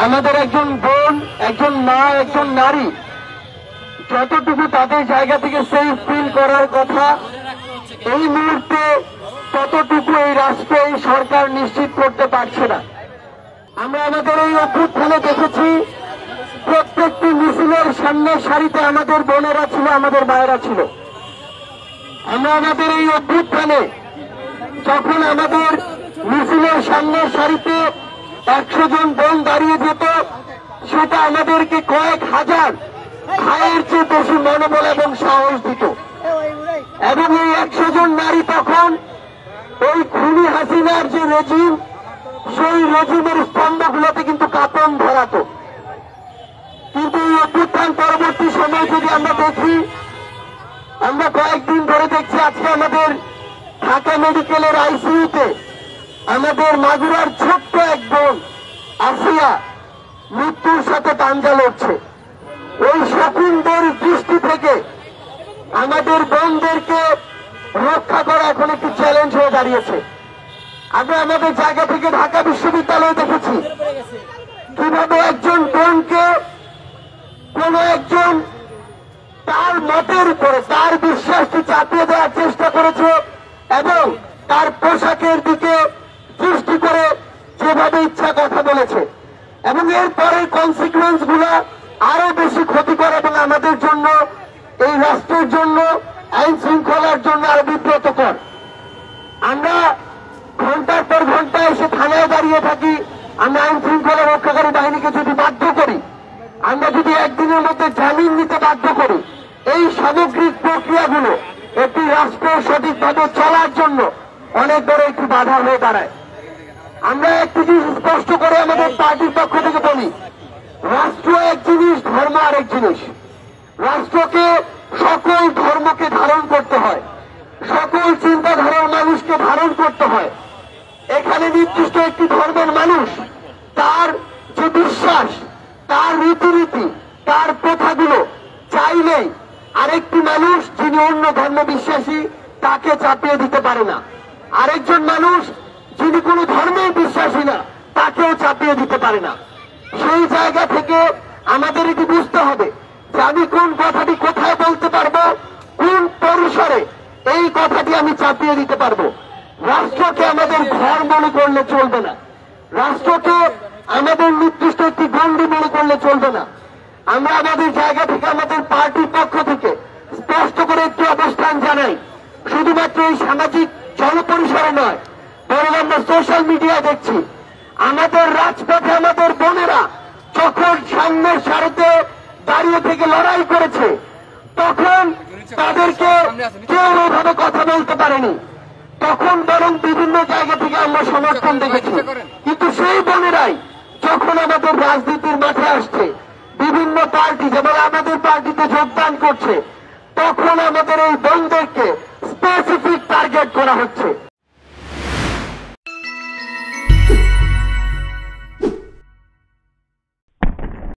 আমাদের একজন বোন, একজন মা, একজন নারী যতটুকু তাদের জায়গা থেকে সেফ ফিল করার কথা এই মুহূর্তে ততটুকু এই রাষ্ট্র, এই সরকার নিশ্চিত করতে পারছে না। আমরা আমাদের এই অভ্যুত্থানে দেখেছি প্রত্যেকটি মিছিলের সামনের সারিতে আমাদের বোনেরা ছিল, আমাদের মায়েরা ছিল। আমরা আমাদের এই অভ্যুত্থানে যখন আমাদের মিছিলের সামনের সারিতে 100 জন বোন দাঁড়িয়ে যেত, সেটা আমাদেরকে কয়েক হাজার ভাইয়ের চেয়ে বেশি মনোবল এবং সাহস দিত। এবং এই 100 জন নারী তখন ওই খুনি হাসিনার যে রেজিম, সেই রেজিমের স্তম্ভগুলোতে কিন্তু কাঁপন ধরাত। কিন্তু এই অভ্যুত্থান পরবর্তী সময় যদি আমরা দেখি, আমরা কয়েকদিন ধরে দেখছি আজকে আমাদের ঢাকা মেডিকেলের আইসিইউতে আমাদের মাগুরার ছোট্ট এক বোন আসিয়া মৃত্যুর সাথে পাঞ্জা লড়ছে। ওই শকুনদের দৃষ্টি থেকে আমাদের বোনদেরকে রক্ষা করা এখন একটি চ্যালেঞ্জ হয়ে দাঁড়িয়েছে। আমরা আমাদের জায়গা থেকে ঢাকা বিশ্ববিদ্যালয়ে দেখেছি কিভাবে একজন বোনকে কোন একজন তার মতের উপরে তার বিশ্বাসকে চাপিয়ে দেওয়ার চেষ্টা করেছে এবং তার পোশাকের দিকে দৃষ্টি করে যেভাবে ইচ্ছা কথা বলেছে। এবং এর পরের কনসিকুয়েন্স গুলা আরো বেশি ক্ষতিকর এবং আমাদের জন্য, এই রাষ্ট্রের জন্য, আইন শৃঙ্খলার জন্য আরো বিব্রতকর। আমরা ঘন্টার পর ঘন্টা এসে থানায় দাঁড়িয়ে থাকি, আমরা আইন শৃঙ্খলা রক্ষাকারী বাহিনীকে যদি বাধ্য করি, আমরা যদি একদিনের মধ্যে জামিন নিতে বাধ্য করি, এই সামগ্রিক প্রক্রিয়াগুলো একটি রাষ্ট্রের সঠিকভাবে চলার জন্য অনেক বড় একটি বাধা হয়ে দাঁড়ায়। আমরা একটি জিনিস স্পষ্ট করে আমাদের পার্টির পক্ষ থেকে বলি, রাষ্ট্র এক জিনিস, ধর্ম আরেক জিনিস। রাষ্ট্রকে সকল ধর্মকে ধারণ করতে হয়, সকল চিন্তাধারার মানুষকে ধারণ করতে হয়। এখানে নির্দিষ্ট একটি ধর্মের মানুষ তার যে বিশ্বাস, তার রীতিনীতি, তার প্রথাগুলো চাইলেই আরেকটি মানুষ যিনি অন্য ধর্ম বিশ্বাসী তাকে চাপিয়ে দিতে পারে না। আরেকজন মানুষ যিনি কোনো ধর্মে বিশ্বাসী না তাকেও চাপিয়ে দিতে পারে না। সেই জায়গা থেকে আমাদের এটি বুঝতে হবে যে আমি কোন কথাটি কোথায় বলতে পারবো, কোন পরিসরে এই কথাটি আমি চাপিয়ে দিতে পারবো। রাষ্ট্রকে আমাদের ঘর মনে করলে চলবে না, রাষ্ট্রকে আমাদের নির্দিষ্ট একটি গণ্ডি মনে করলে চলবে না। আমরা আমাদের জায়গা থেকে, আমাদের পার্টির পক্ষ থেকে স্পষ্ট করে একটি অবস্থান জানাই, শুধুমাত্র এই সামাজিক জনপরিসরে নয়, বরং আমরা সোশ্যাল মিডিয়ায় দেখছি আমাদের রাজপথে আমাদের বোনেরা যখন সামনের সারিতে দাঁড়িয়ে থেকে লড়াই করেছে, তখন তাদেরকে কেউ ওইভাবে কথা বলতে পারেনি। তখন বরং বিভিন্ন জায়গা থেকে আমরা সমর্থন দেখেছি। কিন্তু সেই বোনেরাই যখন আমাদের রাজনীতির মাঠে আসছে, বিভিন্ন পার্টি যেমন আমাদের পার্টিতে যোগদান করছে, তখন আমাদের এই বোনদেরকে স্পেসিফিক টার্গেট করা হচ্ছে।